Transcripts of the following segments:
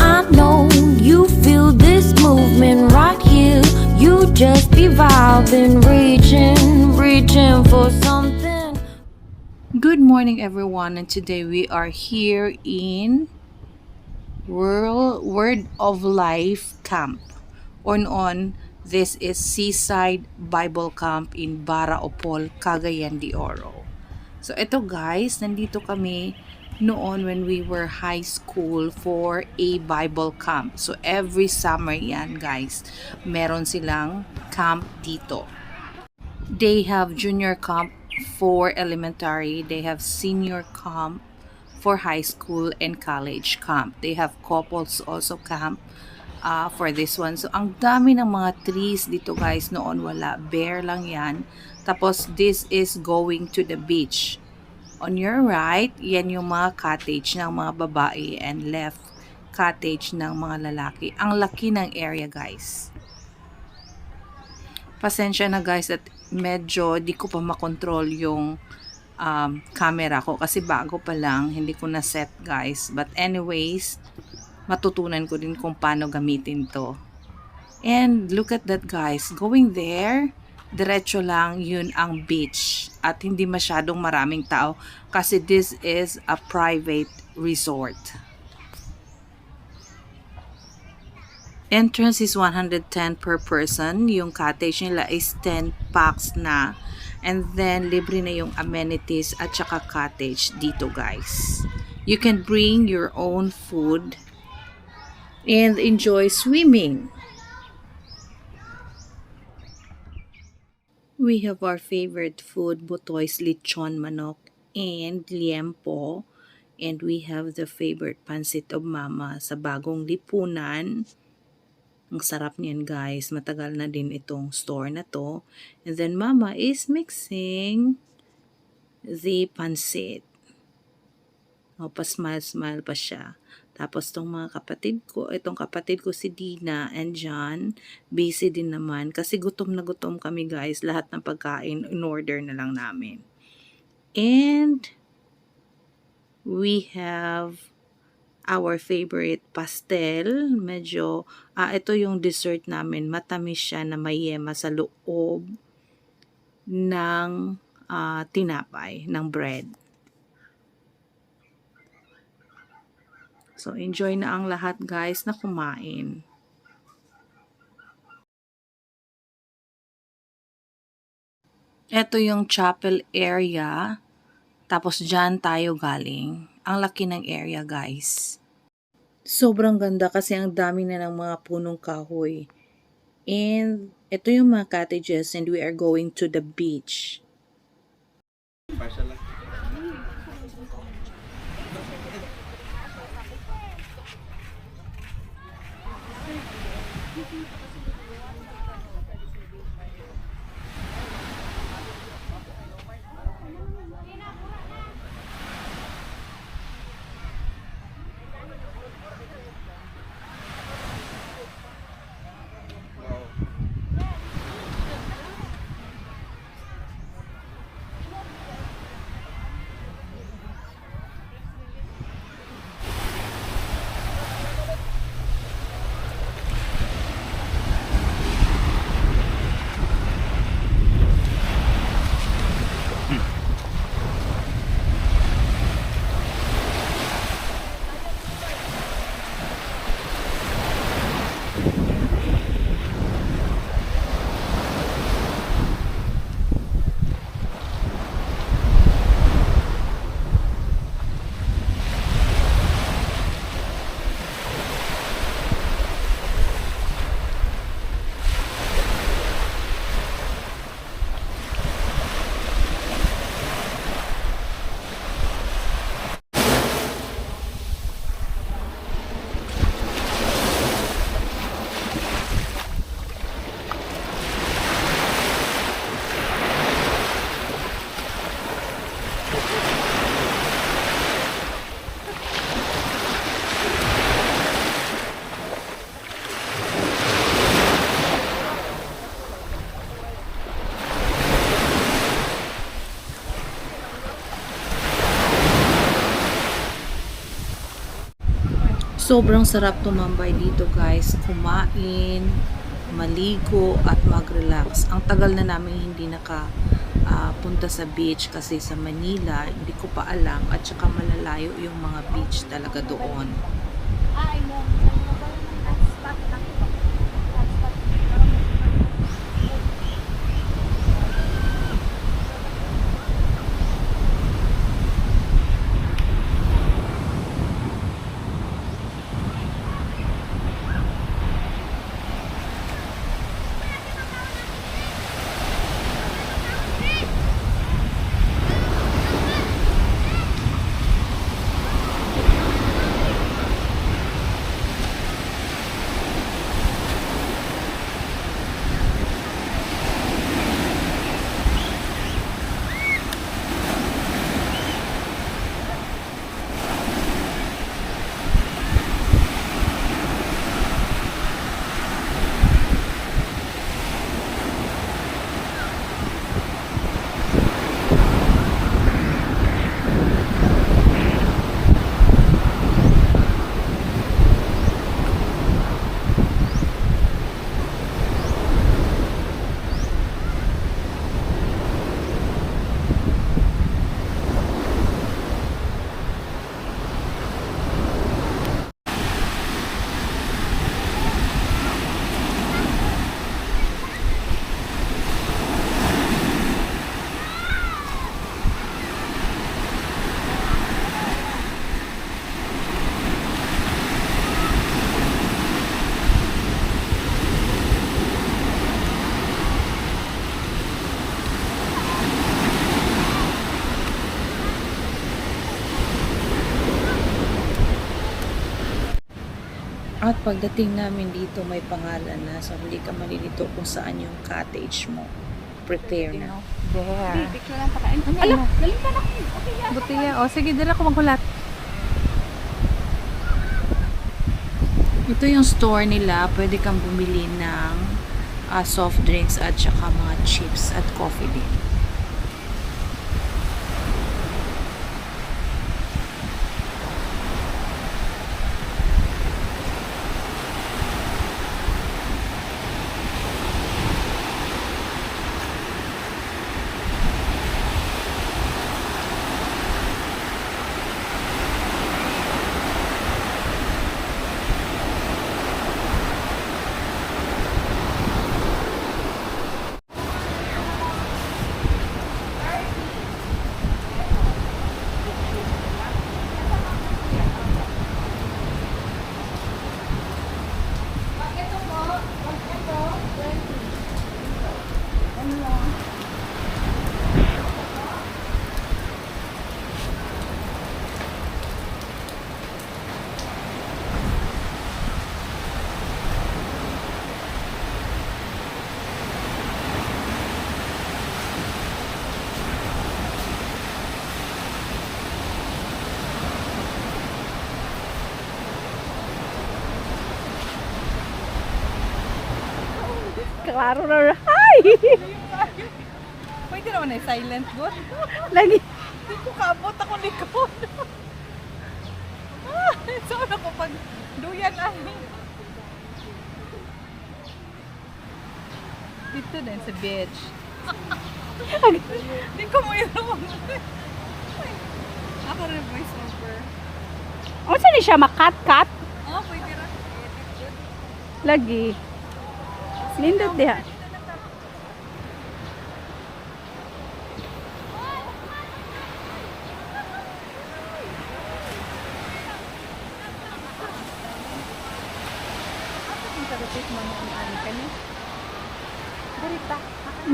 I know you feel this movement right here. You just be vibing, reaching for something. Good morning, everyone, and today we are here in Word of Life Camp. On this is Seaside Bible Camp in Baraopol, Cagayan de Oro. So ito guys, nandito kami noon when we were high school for a Bible camp. So every summer yan guys, meron silang camp dito. They have junior camp for elementary. They have senior camp for high school and college camp. They have couples also camp for this one. So, ang dami ng mga trees dito guys. Noon wala. Bare lang yan. Tapos, this is going to the beach. On your right, yan yung mga cottage ng mga babae and left cottage ng mga lalaki. Ang laki ng area guys. Pasensya na guys at medyo di ko pa makontrol yung camera ko kasi bago pa lang, hindi ko na set guys. But anyways, matutunan ko din kung paano gamitin to. And look at that guys, going there, diretso lang yun ang beach at hindi masyadong maraming tao kasi this is a private resort. Entrance is 110 per person. Yung cottage nila is 10 packs na. And then, libre na yung amenities at saka cottage dito guys. You can bring your own food and enjoy swimming. We have our favorite food, butoy's lechon manok and liempo. And we have the favorite pansit of mama sa bagong lipunan. Ang sarap niyan guys. Matagal na din itong store na to. And then mama is mixing the pansit. O, pa-smile-smile pa siya. Tapos itong mga kapatid ko, itong kapatid ko si Dina and John, busy din naman. Kasi gutom na gutom kami guys. Lahat ng pagkain, in order na lang namin. And we have our favorite pastel. Medyo, ito yung dessert namin. Matamis siya na may yema sa loob ng tinapay, ng bread. So, enjoy na ang lahat guys na kumain. Ito yung chapel area. Tapos dyan tayo galing. Ang laki ng area guys. Sobrang ganda kasi ang dami na ng mga punong kahoy. And ito yung mga cottages and we are going to the beach. Sobrang sarap tumambay dito guys, kumain, maligo at mag-relax. Ang tagal na namin hindi punta sa beach kasi sa Manila, hindi ko pa alam at saka malalayo yung mga beach talaga doon. At pagdating namin dito may pangalan na, so hindi ka malilito kung saan yung cottage mo. Prepare na. There. Picture lang pakain. Ala, Galing ka na. Okay, yan. Butiya. O, sige, dala ko magkulat. Ito yung store nila. Pwede kang bumili ng soft drinks at saka mga chips at coffee din. Klaro na. Ay! Pwede naman ay silent good. Lagi. Hindi ko kabot ako likod. Saan ako pag duyan ay. Dito din sa beach. Hindi ko mo yun. Ako rin voice over. O, saan siya makat-kat? Oh, pwede rin. Lagi. Lindot diha.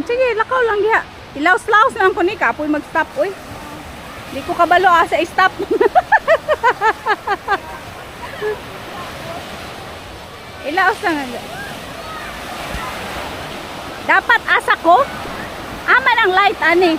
Sige, lakaw lang diha. Ilaws-laws na ko ni kapoy mag-stop oy. Di ko kabalo sa stop. Ilaws lang. Dapat asa ko? Aman ang light ani.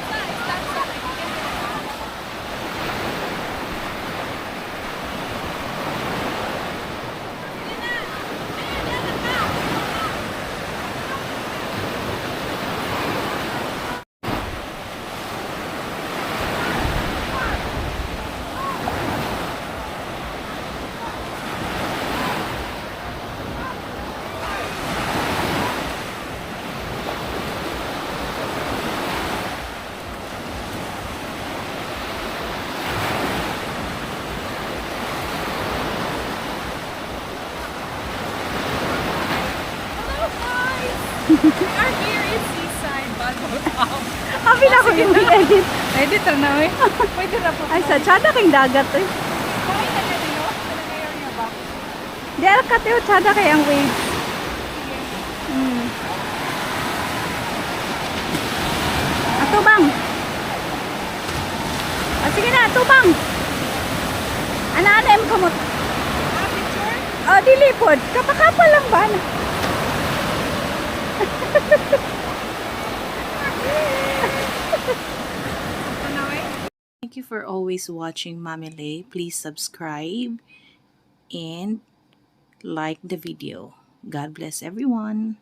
We are here in Seaside, Bible Camp. Kami na ko yung edit. Edit na eh. Pwede na po. Ay, sa tsada kayong dagat eh. Bakit na rin yun? Nalagayon niya ba? Di alkateo tsada kayang waves. Atubang. Sige na, atubang. Ana-ana mo kamot. Ah, picture? Oh, dilipod. Kapakapal lang ba? Thank you for always watching Mami Lay. Please subscribe and like the video. God bless everyone.